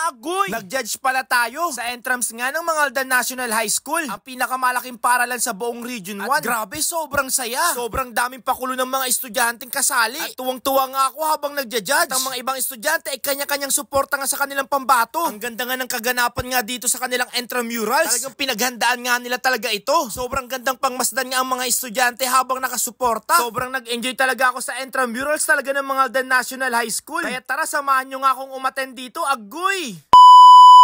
kaagoy! Nag-judge pala tayo sa entrance nga ng Mangaldan National High School, ang pinakamalaking paralan sa buong Region 1. At grabe, sobrang saya. Sobrang daming pakulo ng mga estudyanteng kasali. At tuwang-tuwa nga ako habang nagja-judge. At ang mga ibang estudyante ay kanya-kanyang suporta nga sa kanilang pambato. Ang ganda nga ng kaganapan nga dito sa kanilang intramurals. Talagang pinaghandaan nga nila talaga ito. Sobrang gandang pangmasdan nga ang mga estudyante habang nakasuporta. Sobrang nag-enjoy talaga ako sa intramurals talaga ng Mangaldan National High School. Kaya tara, samahan nyo nga akong umattend dito. Agoy!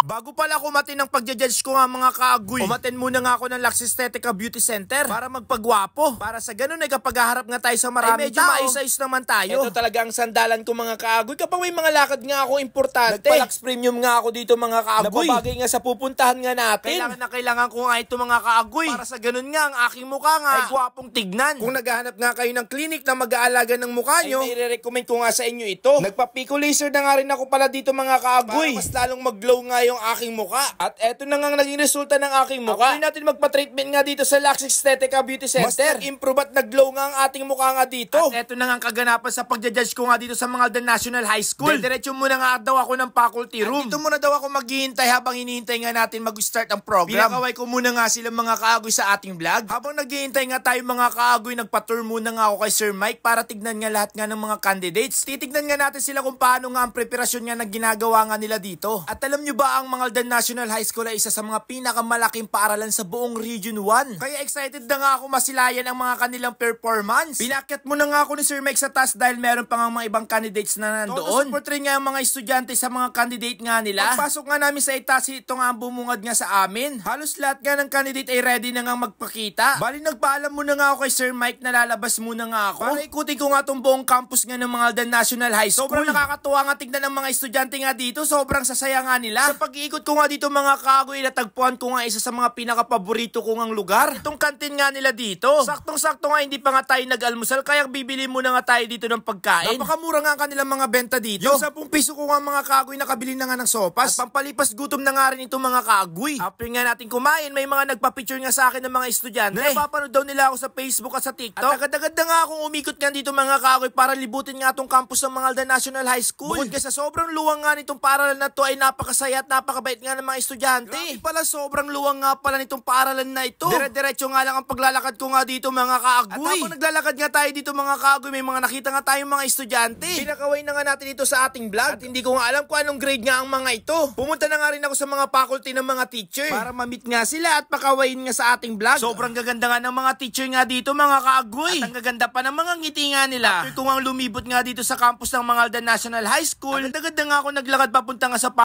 Bago pala ako umatin ng pagja-judge ko nga mga kaagoy, umatin muna nga ako ng Lux Estetica Beauty Center para magpagwapo. Para sa ganun ay kapag haharap nga tayo sa maraming medyo maayos-ayos naman tayo. Ito talaga ang sandalan ko mga kaagoy kapag may mga lakad nga ako importante. Nagpa-Lux Premium nga ako dito mga kaagoy. Napabagay nga sa pupuntahan nga natin. Kailangan ko nga ito mga kaagoy. Para sa ganun nga ang aking mukha nga ay gwapong tignan. Kung naghahanap nga kayo ng clinic na mag-aalaga ng mukha nyo, ay nire-recommend ko nga sa inyo ito. Nagpa-Pico Laser na nga rin ako pala dito mga kaagoy. Para mas lalong mag-glow nga yung aking mukha. At eto na nga naging resulta ng aking mukha. After natin magpa-treatment nga dito sa Lux Estetica Beauty Center, mas nag-improve at nag-glow nga ang ating mukha nga dito. At eto na nga ang kaganapan sa pagja-judge ko nga dito sa Mangaldan National High School. Diretso muna nga daw ako ng faculty room. At dito muna daw ako maghihintay habang hinihintay nga natin mag-start ang program. Pinakaway ko muna nga sila mga kaagoy sa ating vlog. Habang naghihintay nga tayo mga kaagoy, nagpa-tour muna nga ako kay Sir Mike para tignan nga lahat nga ng mga candidates. Titignan nga natin sila kung paano nga ang preparasyon nga na ginagawa nga nila dito. At alam nyo ba, ang Mangaldan National High School ay isa sa mga pinakamalaking paaralan sa buong Region 1. Kaya excited na nga ako masilayan ang mga kanilang performance. Pinakyat mo na nga ako ni Sir Mike sa taas dahil meron pa nga mga ibang candidates na nandoon. Support rin nga ang mga estudyante sa mga candidate nga nila. Pagpasok nga namin sa itaas, ito nga ang bumungad nga sa amin. Halos lahat nga ng candidate ay ready na nga magpakita. Bali nagpaalam muna nga ako kay Sir Mike na lalabas muna nga ako para ikutin ko nga itong buong campus nga ng Mangaldan National High School. Sobrang nakakatuwa nga tignan ng mga estudyante nga dito. Sobrang sasaya nga nila. Sa pag-iikot ko nga dito mga kaagoy, natagpuan ko nga isa sa mga pinaka-paborito kong ang lugar. Itong kantin nga nila dito. Saktong-sakto nga hindi pa nga tayo nag-almusal kaya bibili muna nga tayo dito ng pagkain. Napakamura nga ang kanilang mga benta dito. Yung 10 piso ko nga mga kaagoy nakabili na nga ng sopas. At pampalipas gutom na nga rin itong mga kaagoy. After nga natin kumain, may mga nagpa-picture nga sa akin ng mga estudyante. Napapanood daw nila ako sa Facebook at sa TikTok. At agad-agad na nga akong umikot nga dito mga kaagoy para libutin nga itong campus ng Mangaldan National High School. Bukod kasi sa sobrang luwang nga nitong paaralan na to ay napakasaya at napakabait nga ng mga estudyante. Grabe pala, sobrang luwang nga pala nitong paaralan na ito. Dire-diretso nga lang ang paglalakad ko nga dito mga kaagoy. At habang naglalakad nga tayo dito mga kaagoy, may mga nakita nga tayong mga estudyante. Pinakaway na nga natin ito sa ating vlog. At hindi ko nga alam kung anong grade nga ang mga ito. Pumunta na nga rin ako sa mga faculty ng mga teacher para ma-meet nga sila at pakawain nga sa ating vlog. Sobrang gaganda nga ng mga teacher nga dito mga kaagoy. At ang gaganda pa ng mga ngiti nga nila. After ko nga lumibot nga dito sa campus ng Mangaldan National High School, agad-agad na nga ako naglakad papunta nga sa